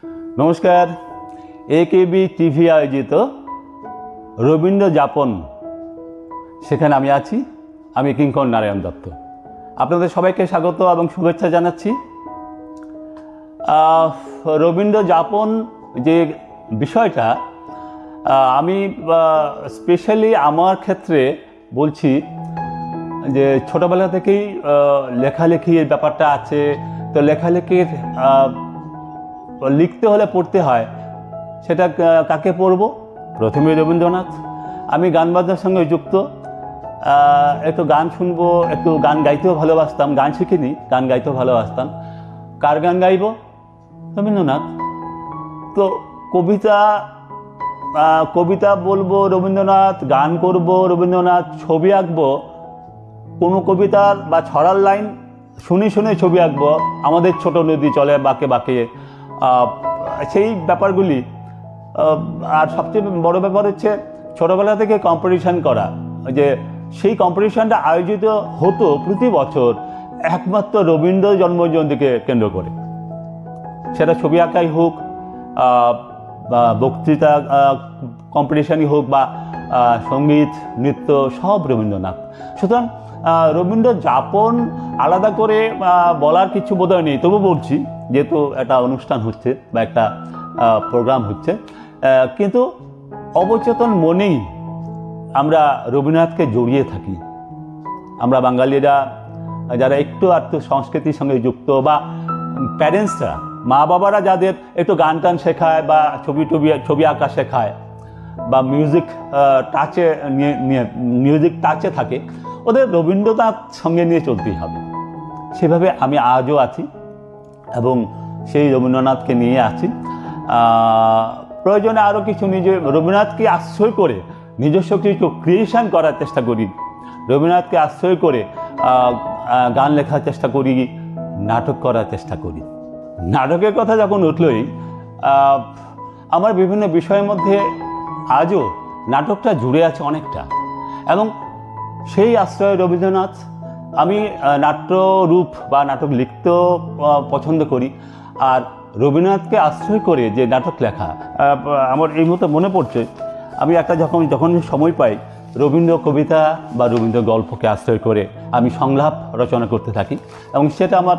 নমস্কার। একেবি টিভি আয়োজিত রবীন্দ্র যাপন, সেখানে আমি আছি। আমি কিঙ্কর নারায়ণ দত্ত। আপনাদের সবাইকে স্বাগত এবং শুভেচ্ছা জানাচ্ছি। রবীন্দ্র যাপন যে বিষয়টা, আমি স্পেশালি আমার ক্ষেত্রে বলছি যে ছোটোবেলা থেকেই লেখালেখির ব্যাপারটা আছে। তো লেখালেখির লিখতে হলে পড়তে হয়, সেটা কাকে পড়ব? প্রথমে রবীন্দ্রনাথ। আমি গান বাজনার সঙ্গে যুক্ত, একটু গান শুনবো, একটু গান গাইতেও ভালোবাসতাম। গান শিখিনি, গান গাইতেও ভালোবাসতাম। কার গান গাইব? রবীন্দ্রনাথ। তো কবিতা বলবো রবীন্দ্রনাথ, গান করব রবীন্দ্রনাথ, ছবি আঁকবো, কোনো কবিতার বা ছড়ার লাইন শুনে শুনে ছবি আঁকবো, আমাদের ছোট নদী চলে বাঁকে বাঁকে, সেই ব্যাপারগুলি। আর সবচেয়ে বড় ব্যাপার হচ্ছে ছোটোবেলা থেকে কম্পিটিশান করা, যে সেই কম্পিটিশানটা আয়োজিত হতো প্রতি বছর একমাত্র রবীন্দ্র জন্মজয়ন্তীকে কেন্দ্র করে। সেটা ছবি আঁকাই হোক, বা বক্তৃতা কম্পিটিশানই হোক, বা সঙ্গীত নৃত্য, সব রবীন্দ্রনাথ। সুতরাং রবীন্দ্র যাপন আলাদা করে বলার কিছু বোধহয় নেই, তবু বলছি যেহেতু একটা অনুষ্ঠান হচ্ছে বা একটা প্রোগ্রাম হচ্ছে। কিন্তু অবচেতন মনেই আমরা রবীন্দ্রনাথকে জড়িয়ে থাকি। আমরা বাঙালিরা যারা একটু আধটু সংস্কৃতির সঙ্গে যুক্ত, বা প্যারেন্টসরা, মা বাবারা যাদের একটু গান টান শেখায় বা ছবি আঁকা শেখায় বা মিউজিক টাচে থাকে, ওদের রবীন্দ্রনাথ সঙ্গে নিয়ে চলতেই হবে। সেভাবে আমি আজও আছি এবং সেই রবীন্দ্রনাথকে নিয়ে আছি। প্রয়োজনে আরও কিছু রবীন্দ্রনাথকে আশ্রয় করে নিজস্ব কিছু ক্রিয়েশন করার চেষ্টা করি, রবীন্দ্রনাথকে আশ্রয় করে গান লেখার চেষ্টা করি, নাটক করার চেষ্টা করি। নাটকের কথা যখন উঠলই, আমার বিভিন্ন বিষয়ের মধ্যে আজও নাটকটা জুড়ে আছে অনেকটা, এবং সেই আশ্রয় রবীন্দ্রনাথ। আমি নাট্যরূপ বা নাটক লিখতেও পছন্দ করি, আর রবীন্দ্রনাথকে আশ্রয় করে যে নাটক লেখা, আমার এই মুহূর্তে মনে পড়ছে, আমি একটা যখন সময় পাই, রবীন্দ্র কবিতা বা রবীন্দ্র গল্পকে আশ্রয় করে আমি সংলাপ রচনা করতে থাকি, এবং সেটা আমার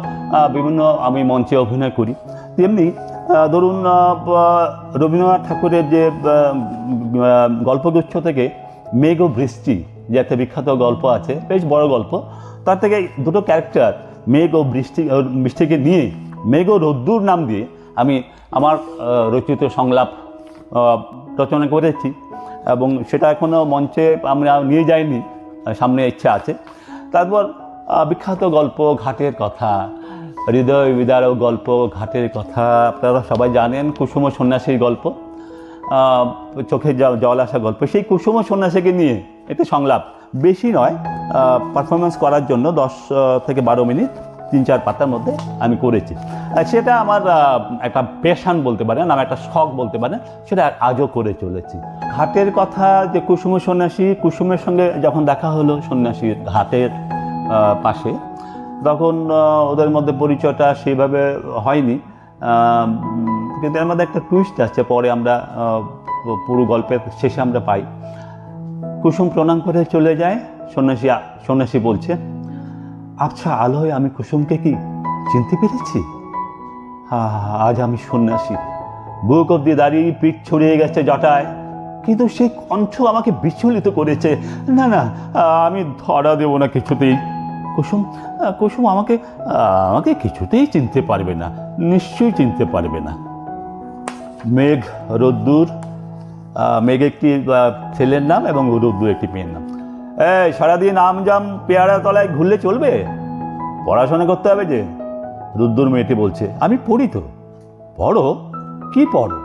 আমি মঞ্চে অভিনয় করি। তেমনি ধরুন, রবীন্দ্রনাথ ঠাকুরের যে গল্পগুচ্ছ থেকে মেঘ ও বৃষ্টি, যে একটা বিখ্যাত গল্প আছে, বেশ বড় গল্প, তার থেকে দুটো ক্যারেক্টার মেঘ ও বৃষ্টিকে নিয়ে মেঘ ও রোদ্দুর নাম দিয়ে আমি আমার রচিত সংলাপ রচনা করেছি, এবং সেটা এখনও মঞ্চে আমরা নিয়ে যাইনি, সামনে ইচ্ছা আছে। তারপর বিখ্যাত গল্প ঘাটের কথা, হৃদয় বিদারক গল্প ঘাটের কথা, আপনারা সবাই জানেন। কুসুম সন্ন্যাসীর গল্প, চোখে জল আসা গল্প, সেই কুসুম সন্ন্যাসীকে নিয়ে একটি সংলাপ, বেশি নয়, পারফরমেন্স করার জন্য 10 থেকে 12 মিনিট 3-4 পাতার মধ্যে আমি করেছি। সেটা আমার একটা প্যাশন বলতে পারেন, আমার একটা শখ বলতে পারেন, সেটা আজও করে চলেছি। ঘাটের কথা, যে কুসুম সন্ন্যাসী, কুসুমের সঙ্গে যখন দেখা হলো সন্ন্যাসীর ঘাটের পাশে, তখন ওদের মধ্যে পরিচয়টা সেইভাবে হয়নি, কিন্তু এর মধ্যে একটা টুইস্ট আছে, পরে আমরা পুরো গল্পের শেষে আমরা পাই। কুসুম প্রণাম করে চলে যায়, সন্ন্যাসী বলছে, আচ্ছা আলোয় আমি কুসুমকে কি চিনতে পেরেছি? আজ আমি সন্ন্যাসী, বুক অব্দি দাঁড়িয়ে, পিঠ ছড়িয়ে গেছে জটায়, কিন্তু সেই কণ্ঠ আমাকে বিচলিত করেছে। না, আমি ধরা দেব না কিছুতেই। কুসুম আমাকে কিছুতেই চিনতে পারবে না, নিশ্চয়ই চিনতে পারবে না। মেঘ, রোদ্দুর, মেঘ একটি ছেলের নাম এবং রোদ্দুর একটি মেয়ের নাম। সারাদিন আমজাম পেয়ারা তলায় ঘুরলে চলবে? পড়াশোনা করতে হবে যে। রোদ্দুর মেয়েটি বলছে, আমি পড়ি তো। পড়ো? কি পড়ো?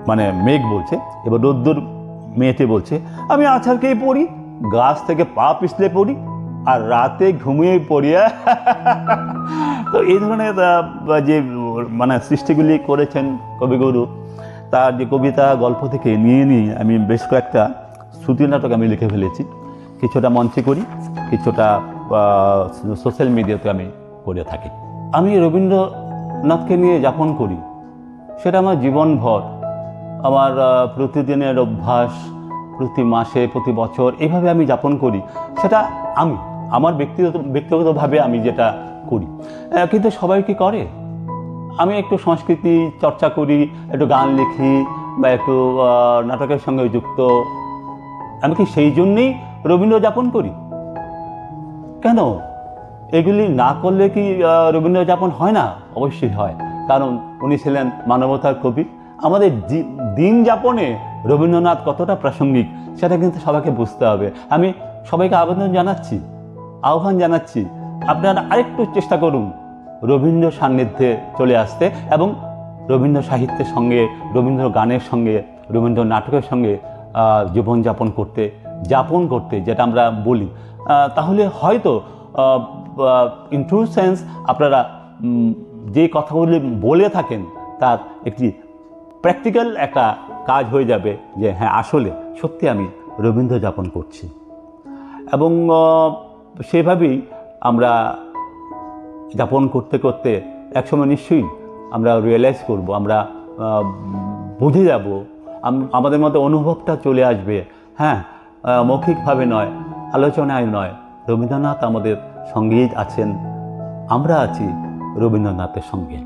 মানে মেঘ বলছে। এবার রোদ্দুর মেয়েটি বলছে, আমি আছাড়কেই পড়ি, গাছ থেকে পা পিছলে পড়ি, আর রাতে ঘুমিয়ে পড়ি। তো এই ধরনের যে সৃষ্টিগুলি করেছেন কবিগুরু, তার যে কবিতা গল্প থেকে নিয়ে আমি বেশ কয়েকটা শ্রুতি নাটক আমি লিখে ফেলেছি। কিছুটা মঞ্চে করি, কিছুটা সোশ্যাল মিডিয়াতে আমি করে থাকি। আমি রবীন্দ্র রবীন্দ্রনাথকে নিয়ে যাপন করি, সেটা আমার জীবনভর, আমার প্রতিদিনের অভ্যাস, প্রতি মাসে, প্রতি বছর এইভাবে আমি যাপন করি। সেটা আমার ব্যক্তিগতভাবে আমি যেটা করি। কিন্তু সবাই কি করে? আমি একটু সংস্কৃতি চর্চা করি, একটু গান লিখি বা একটু নাটকের সঙ্গে যুক্ত, আমি কি সেই জন্যেই রবীন্দ্র যাপন করি? কেন? এগুলি না করলে কি রবীন্দ্র যাপন হয় না? অবশ্যই হয়, কারণ উনি ছিলেন মানবতার কবি। আমাদের দিন যাপনে রবীন্দ্রনাথ কতটা প্রাসঙ্গিক সেটা কিন্তু সবাইকে বুঝতে হবে। আমি সবাইকে আহ্বান জানাচ্ছি, আপনারা আরেকটু চেষ্টা করুন রবীন্দ্র সান্নিধ্যে চলে আসতে এবং রবীন্দ্র সাহিত্যের সঙ্গে, রবীন্দ্র গানের সঙ্গে, রবীন্দ্র নাটকের সঙ্গে জীবনযাপন করতে, যেটা আমরা বলি। তাহলে হয়তো ইন ট্রু সেন্স আপনারা যে কথাগুলি বলে থাকেন তার একটি প্র্যাকটিক্যাল একটা কাজ হয়ে যাবে, যে হ্যাঁ, আসলে সত্যি আমি রবীন্দ্র যাপন করছি। এবং সেভাবেই আমরা যাপন করতে করতে একসময় নিশ্চয়ই আমরা রিয়েলাইজ করব, আমরা বুঝে যাব, আমাদের মধ্যে অনুভবটা চলে আসবে, হ্যাঁ, মৌখিকভাবে নয়, আলোচনায় নয়, রবীন্দ্রনাথ আমাদের সঙ্গেই আছেন, আমরা আছি রবীন্দ্রনাথের সঙ্গে।